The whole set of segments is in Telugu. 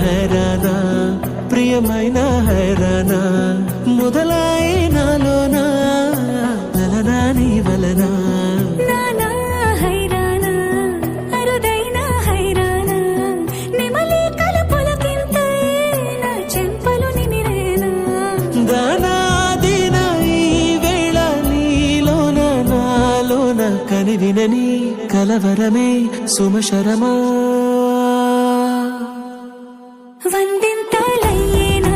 హైరానా ప్రియమైన హైరానా మొదలై నాలోనా నలనా నీ వలనా నానా హైరానా అరుదైన హైరానా నిమలి కలుపులకింతే నా చెంపలు నిమిరేనా దానాదిన ఈ వేళ నీలోన నాలోన కనివినని కలవరమే సుమశరమా వందింతలయ్యేనా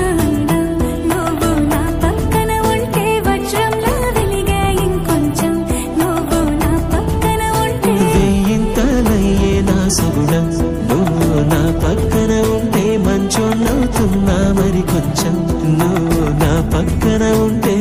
నువ్వు నా పక్కన ఉంటే వజ్రంలా వెలిగే ఇంకొంచెం నువ్వు నా పక్కన ఉంటే వేయింతలయ్యేనా సగుణం నువ్వు నా పక్కన ఉంటే మంచోళ్ళవుతున్నా మరి కొంచెం నువ్వు నా పక్కన ఉంటే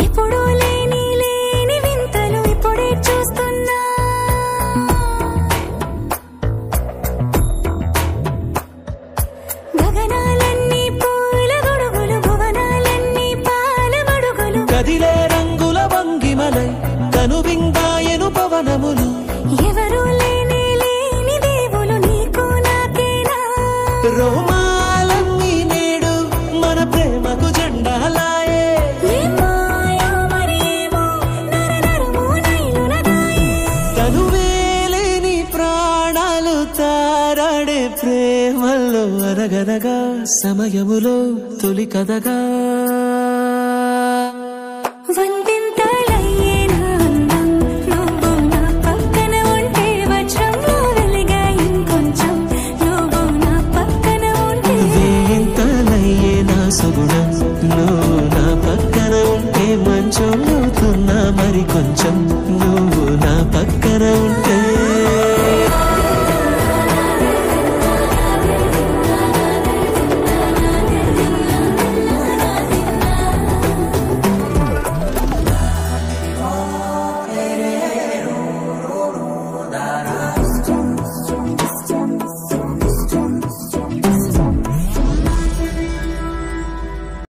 ఎప్పుడూ లేని వింతలు ఇప్పుడే చూస్తున్నా గగనాలన్నీ పూల గొడుగులు భువనాలన్నీ పాల మడుగులు కదిలే రంగుల వంగిమలై కనువిందాయను పవనములు ఎవరూ లేని దేవులు నీకు నాకేనా రోమాలన్నీ నేడు మన ప్రేమకు జెండాలాయే తనువేలేని ప్రాణాలు తారాడే ప్రేమల్లో అరగరగా సమయములో తొలి కథగా